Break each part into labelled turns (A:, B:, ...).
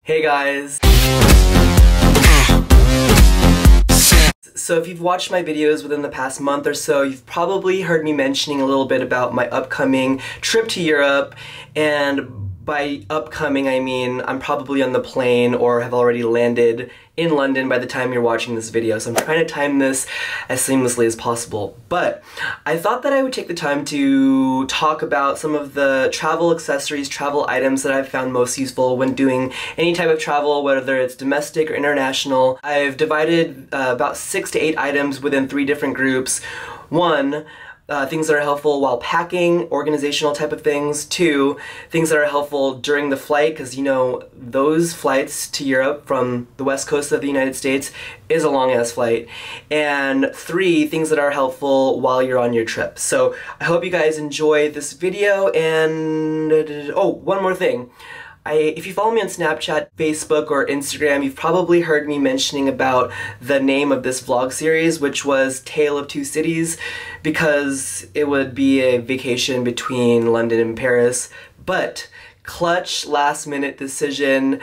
A: Hey guys! So if you've watched my videos within the past month or so, you've probably heard me mentioning a little bit about my upcoming trip to Europe, and by upcoming I mean I'm probably on the plane or have already landed in London by the time you're watching this video, so I'm trying to time this as seamlessly as possible. But I thought that I would take the time to talk about some of the travel accessories, travel items that I've found most useful when doing any type of travel, whether it's domestic or international. I've divided about 6 to 8 items within 3 different groups. 1, things that are helpful while packing, organizational type of things. 2, things that are helpful during the flight, because you know, those flights to Europe from the west coast of the United States is a long-ass flight. And 3, things that are helpful while you're on your trip. So I hope you guys enjoy this video, and oh, one more thing. If you follow me on Snapchat, Facebook, or Instagram, you've probably heard me mentioning about the name of this vlog series, which was Tale of Two Cities, because it would be a vacation between London and Paris. But, clutch last-minute decision,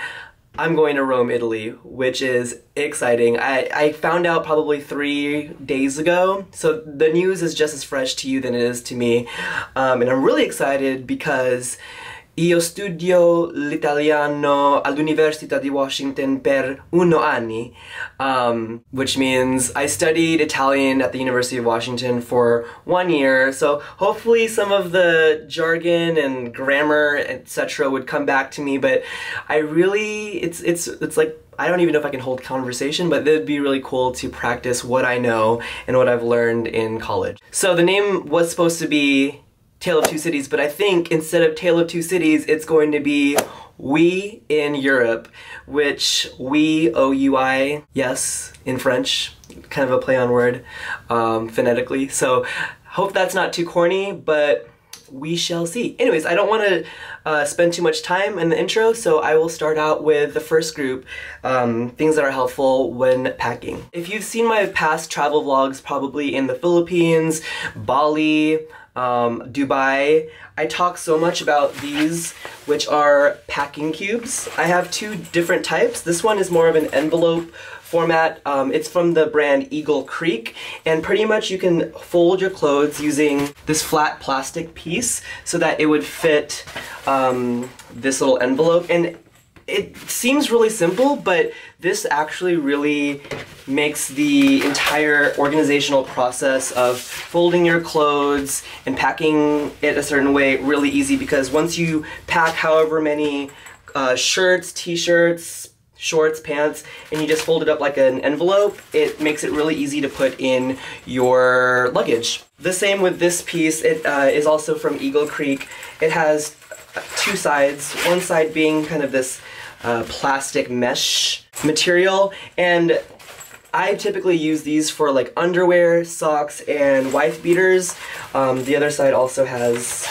A: I'm going to Rome, Italy, which is exciting. I found out probably 3 days ago, so the news is just as fresh to you than it is to me. And I'm really excited because io studio l'italiano all'Università di Washington per 1 anni, which means I studied Italian at the University of Washington for 1 year, so hopefully some of the jargon and grammar, etc. would come back to me, but I really, it's like, I don't even know if I can hold conversation, but it would be really cool to practice what I know and what I've learned in college. So the name was supposed to be Tale of Two Cities, but I think instead of Tale of Two Cities, it's going to be We in Europe, which we, O-U-I, yes, in French, kind of a play on word, phonetically. So hope that's not too corny, but we shall see. Anyways, I don't want to spend too much time in the intro, so I will start out with the first group, things that are helpful when packing. If you've seen my past travel vlogs, probably in the Philippines, Bali, Dubai, I talk so much about these, which are packing cubes. I have 2 different types. This one is more of an envelope format. It's from the brand Eagle Creek, and pretty much you can fold your clothes using this flat plastic piece so that it would fit this little envelope. And it seems really simple, but this actually really makes the entire organizational process of folding your clothes and packing it a certain way really easy, because once you pack however many shirts, t-shirts, shorts, pants, and you just fold it up like an envelope, it makes it really easy to put in your luggage. The same with this piece. It is also from Eagle Creek. It has 2 sides, one side being kind of this plastic mesh material, and I typically use these for like underwear, socks, and wife beaters. The other side also has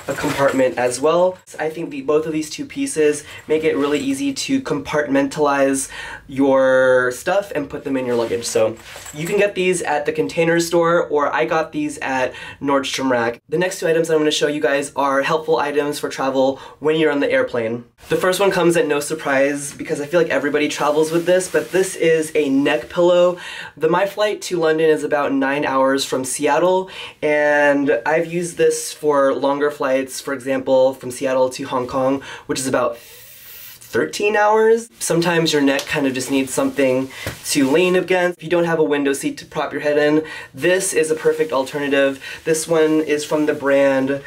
A: a compartment as well. I think both of these 2 pieces make it really easy to compartmentalize your stuff and put them in your luggage. So you can get these at the Container Store, or I got these at Nordstrom Rack. The next 2 items I'm going to show you guys are helpful items for travel when you're on the airplane. The first one comes at no surprise because I feel like everybody travels with this, but this is a neck pillow. My flight to London is about 9 hours from Seattle, and I've used this for longer flights, for example, from Seattle to Hong Kong, which is about 13 hours. Sometimes your neck kind of just needs something to lean against. If you don't have a window seat to prop your head in, this is a perfect alternative. This one is from the brand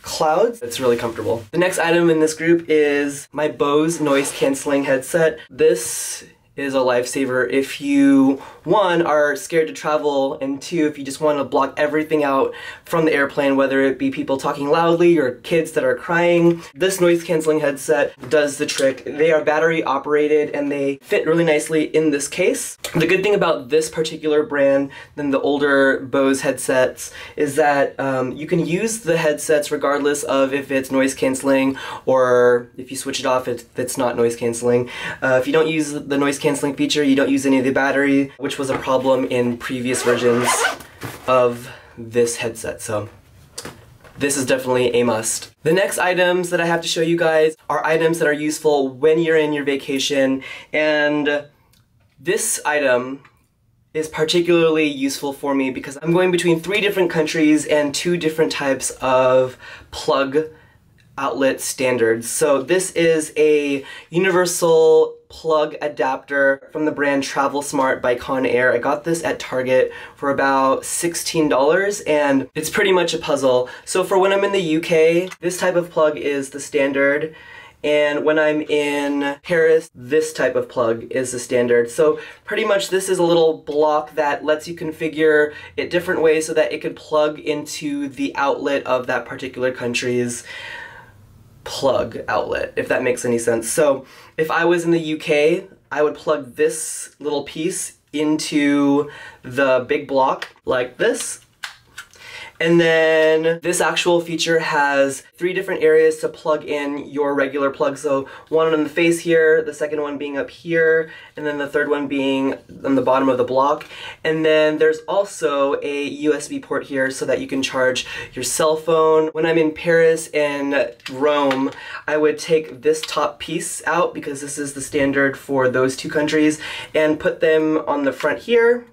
A: Clouds. It's really comfortable. The next item in this group is my Bose noise cancelling headset. This is a lifesaver if you, 1, are scared to travel, and 2, if you just want to block everything out from the airplane, whether it be people talking loudly or kids that are crying. This noise cancelling headset does the trick. They are battery operated and they fit really nicely in this case. The good thing about this particular brand than the older Bose headsets is that you can use the headsets regardless of if it's noise cancelling or if you switch it off it's not noise cancelling. If you don't use the noise cancelling feature, you don't use any of the battery, which was a problem in previous versions of this headset. So this is definitely a must. The next items that I have to show you guys are items that are useful when you're in your vacation, and this item is particularly useful for me because I'm going between 3 different countries and 2 different types of plug outlet standards. So this is a universal plug adapter from the brand Travel Smart by Conair. I got this at Target for about $16 and it's pretty much a puzzle. So for when I'm in the UK, this type of plug is the standard. And when I'm in Paris, this type of plug is the standard. So pretty much this is a little block that lets you configure it different ways so that it could plug into the outlet of that particular country's plug outlet, if that makes any sense. So if I was in the UK, I would plug this little piece into the big block like this. And then this actual feature has 3 different areas to plug in your regular plug. So one on the face here, the second one being up here, and then the third one being on the bottom of the block. And then there's also a USB port here so that you can charge your cell phone. When I'm in Paris and Rome, I would take this top piece out because this is the standard for those 2 countries and put them on the front here.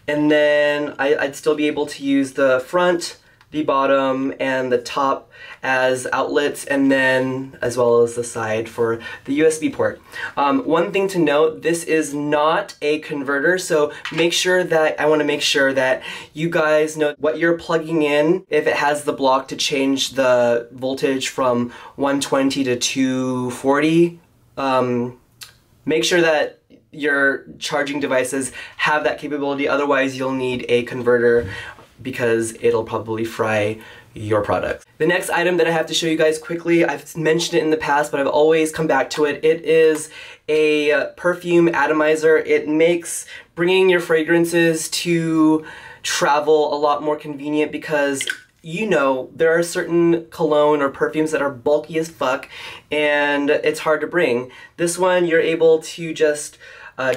A: And then I'd still be able to use the front, the bottom, and the top as outlets, and then as well as the side for the USB port. One thing to note, this is not a converter, so I want to make sure that you guys know what you're plugging in. If it has the block to change the voltage from 120 to 240, make sure that your charging devices have that capability, otherwise you'll need a converter because it'll probably fry your product. The next item that I have to show you guys quickly, I've mentioned it in the past, but I've always come back to it. It is a Perfume Atomizer. It makes bringing your fragrances to travel a lot more convenient because you know, there are certain cologne or perfumes that are bulky as fuck and it's hard to bring. This one, you're able to just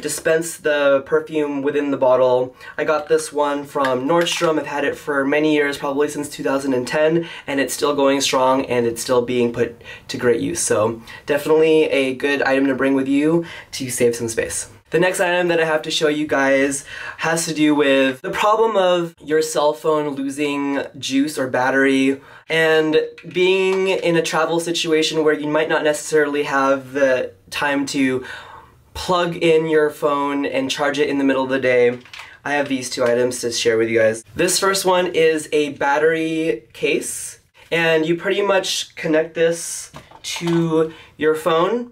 A: dispense the perfume within the bottle. I got this one from Nordstrom. I've had it for many years, probably since 2010, and it's still going strong and it's still being put to great use. So definitely a good item to bring with you to save some space. The next item that I have to show you guys has to do with the problem of your cell phone losing juice or battery and being in a travel situation where you might not necessarily have the time to plug in your phone and charge it in the middle of the day. I have these 2 items to share with you guys. This first one is a battery case, and you pretty much connect this to your phone.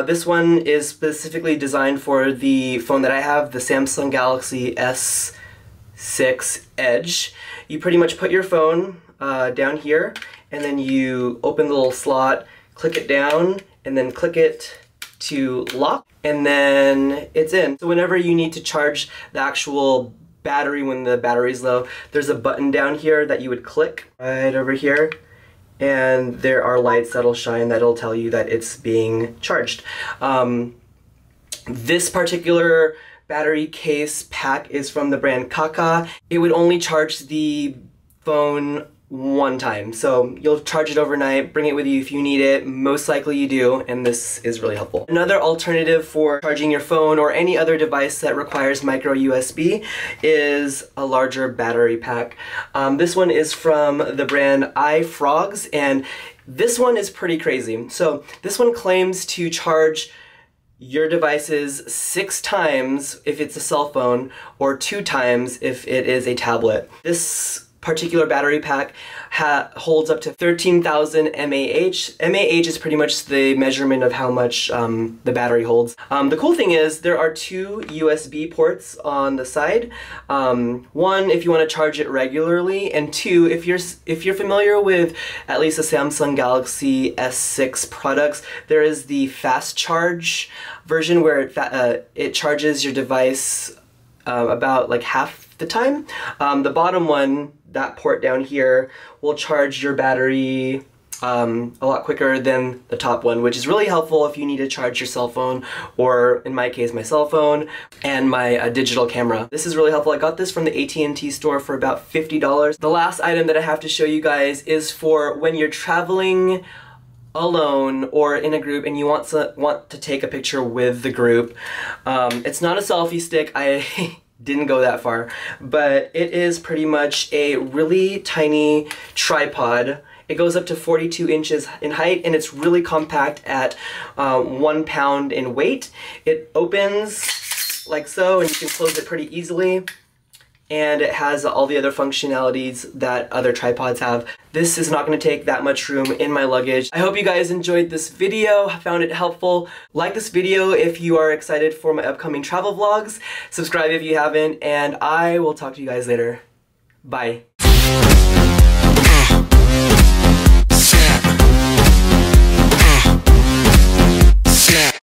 A: This one is specifically designed for the phone that I have, the Samsung Galaxy S6 Edge. You pretty much put your phone down here, and then you open the little slot, click it down, and then click it to lock, and then it's in. So whenever you need to charge the actual battery when the battery's low, there's a button down here that you would click right over here, and there are lights that'll shine that'll tell you that it's being charged. This particular battery case pack is from the brand Kaka. It would only charge the phone 1 time, so you'll charge it overnight, bring it with you if you need it. Most likely you do, and this is really helpful. Another alternative for charging your phone or any other device that requires micro USB is a larger battery pack. This one is from the brand iFrogs, and this one is pretty crazy. So this one claims to charge your devices 6 times if it's a cell phone or 2 times if it is a tablet. This particular battery pack holds up to 13,000 mAh. mAh is pretty much the measurement of how much the battery holds. The cool thing is there are 2 USB ports on the side. One, if you want to charge it regularly, and 2, if you're familiar with at least the Samsung Galaxy S6 products, there is the fast charge version where it charges your device about like half the time. The bottom one, that port down here, will charge your battery a lot quicker than the top one, which is really helpful if you need to charge your cell phone, or in my case my cell phone and my digital camera. This is really helpful. I got this from the AT&T store for about $50. The last item that I have to show you guys is for when you're traveling alone or in a group and you want to take a picture with the group. It's not a selfie stick. I didn't go that far, but it is pretty much a really tiny tripod. It goes up to 42 inches in height, and it's really compact at 1 pound in weight. It opens like so, and you can close it pretty easily. And it has all the other functionalities that other tripods have. This is not going to take that much room in my luggage. I hope you guys enjoyed this video, found it helpful. Like this video if you are excited for my upcoming travel vlogs. Subscribe if you haven't, and I will talk to you guys later. Bye.